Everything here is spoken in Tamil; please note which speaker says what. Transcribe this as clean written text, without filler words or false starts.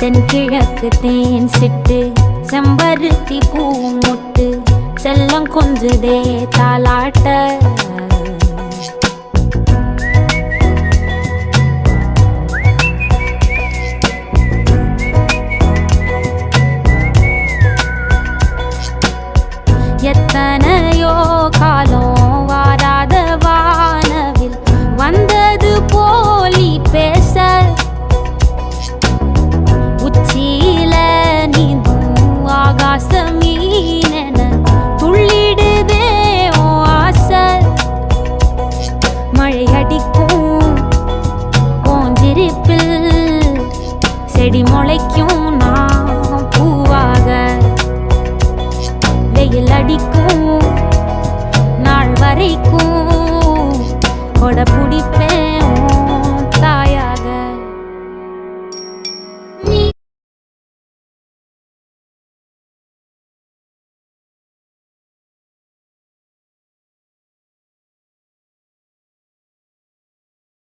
Speaker 1: தென்கிழக்கு தேன் சிட்டு செம்பருத்தி பூ முட்டு செல்லம் கொஞ்சுதே தாலாட்ட எத்தனையோ காலம் வாராத வானவில் வந்தது போலி பேச உச்சியில நீந்தும் ஆகாச மீனென துள்ளிடுதே ஓ ஆசை மழை அடிக்கும் ஓஞ்சிருப்பில் செடி முளைக்கும் நான் பூவாக வெயில் அடிக்கும் நாள் வரைக்கும் கொடை பிடிப்பேன்